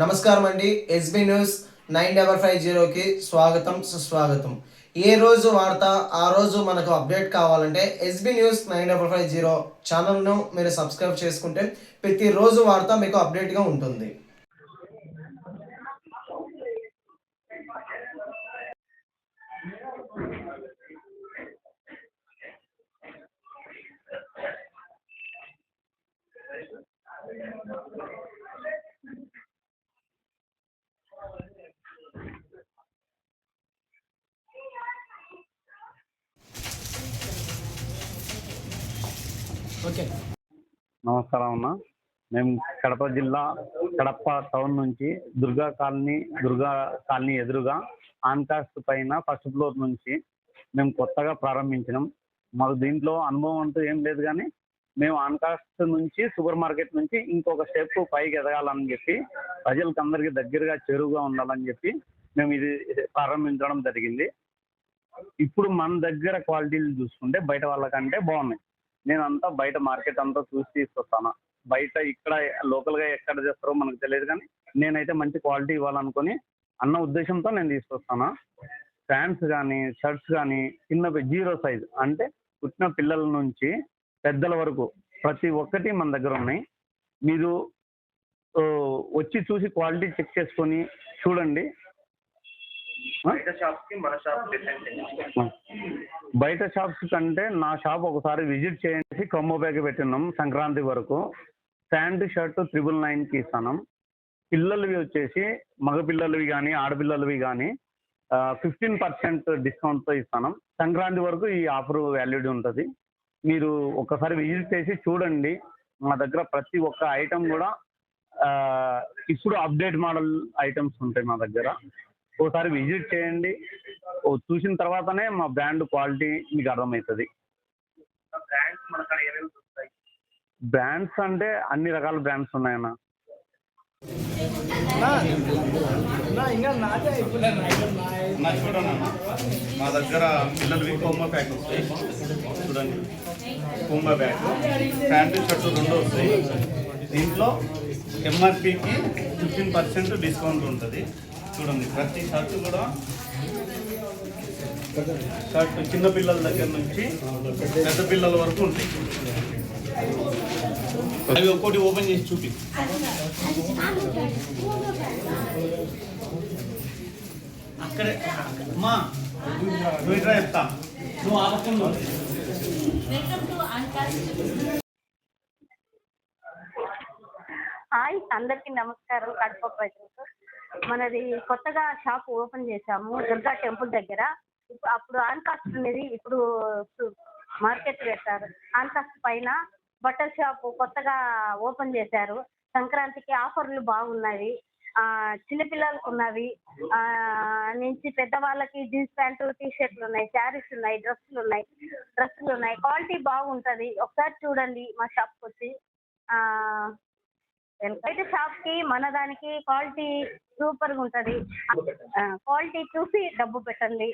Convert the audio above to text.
నమస్కారం అండి. SB news 9550కి స్వాగతం సుస్వాగతం. ఏ రోజు వార్త ఆ రోజు మనకు అప్డేట్ కావాలంటే ఎస్బీ న్యూస్ 9550 ఛానల్ను మీరు సబ్స్క్రైబ్ చేసుకుంటే ప్రతిరోజు వార్త మీకు అప్డేట్గా ఉంటుంది. నమస్కారం అన్న. మేము కడప జిల్లా కడప టౌన్ నుంచి దుర్గా కాలనీ ఎదురుగా ఆన్కాస్ట్ పైన ఫస్ట్ ఫ్లోర్ నుంచి మేము కొత్తగా ప్రారంభించినాం. మాకు దీంట్లో అనుభవం అంటూ ఏం లేదు, కానీ మేము ఆన్కాస్ట్ నుంచి సూపర్ మార్కెట్ నుంచి ఇంకొక స్టెప్ పైకి ఎదగాలని చెప్పి ప్రజలకు అందరికీ దగ్గరగా చేరువుగా ఉండాలని చెప్పి మేము ఇది ప్రారంభించడం జరిగింది. ఇప్పుడు మన దగ్గర క్వాలిటీలు చూసుకుంటే బయట వాళ్ళకంటే బాగున్నాయి. నేను అంతా బయట మార్కెట్ అంతా చూసి తీసుకొస్తాను. బయట ఇక్కడ లోకల్గా ఎక్కడ చేస్తారో మనకు తెలియదు, కానీ నేనైతే మంచి క్వాలిటీ ఇవ్వాలనుకొని అన్న ఉద్దేశంతో నేను తీసుకొస్తాను. ప్యాంట్స్ కానీ షర్ట్స్ కానీ చిన్న 0 సైజ్ అంటే పుట్టిన పిల్లల నుంచి పెద్దల వరకు ప్రతి ఒక్కటి మన దగ్గర ఉన్నాయి. మీరు వచ్చి చూసి క్వాలిటీ చెక్ చేసుకొని చూడండి. బయట షాప్స్ కంటే నా షాప్ ఒకసారి విజిట్ చేయండి. కమ్మో బ్యాగ్ పెట్టినాం సంక్రాంతి వరకు. ప్యాంట్ షర్ట్ 999కి ఇస్తాను. పిల్లలవి వచ్చేసి మగపిల్లలవి కానీ ఆడపిల్లలవి కానీ 15% డిస్కౌంట్తో ఇస్తాను. సంక్రాంతి వరకు ఈ ఆఫర్ వ్యాలిడ్ ఉంటుంది. మీరు ఒకసారి విజిట్ చేసి చూడండి. మా దగ్గర ప్రతి ఒక్క ఐటమ్ కూడా ఇప్పుడు అప్డేట్ మోడల్ ఐటమ్స్ ఉంటాయి మా దగ్గర. ఒకసారి విజిట్ చేయండి. చూసిన తర్వాతనే మా బ్రాండ్ క్వాలిటీ మీకు అర్థమవుతుంది. బ్రాండ్స్ అంటే అన్ని రకాల బ్రాండ్స్ ఉన్నాయన్న. మా దగ్గర పిల్లలవి కోంబో ప్యాక్ వస్తాయి. చూడండి, కోంబో ప్యాక్ ప్యాంటు షర్టు 2 వస్తాయి. దీంట్లో ఎంఆర్పికి 15% డిస్కౌంట్ ఉంటుంది. చూడండి, ప్రతి షర్టు కూడా షర్ట్ చిన్న పిల్లల దగ్గర నుంచి పెద్ద పిల్లల వరకు ఉంటాయి. అవి ఒక్కోటి ఓపెన్ చేసి చూపి. అక్కడే అమ్మా నువ్వు ఇట్లా చెప్తా, నువ్వు ఆపకుండా. హాయ్, అందరికీ నమస్కారం. కడప ప్రజలకు మనది కొత్తగా షాప్ ఓపెన్ చేశాము దుర్గా టెంపుల్ దగ్గర. అప్పుడు ఆన్కాస్ట్ అనేది ఇప్పుడు మార్కెట్ పెట్టారు. ఆన్కాస్ట్ పైన బట్టల షాప్ కొత్తగా ఓపెన్ చేశారు. సంక్రాంతికి ఆఫర్లు బాగున్నాయి. చిన్నపిల్లలకు ఉన్నవి నుంచి పెద్దవాళ్ళకి జీన్స్ ప్యాంటు, టీషర్ట్లు ఉన్నాయి, శారీస్ ఉన్నాయి, డ్రెస్సులు ఉన్నాయి. క్వాలిటీ బాగుంటుంది. ఒకసారి చూడండి మా షాప్కి వచ్చి. బయట షాప్కి మన దానికి క్వాలిటీ సూపర్గా ఉంటుంది. క్వాలిటీ చూసి డబ్బు పెట్టండి.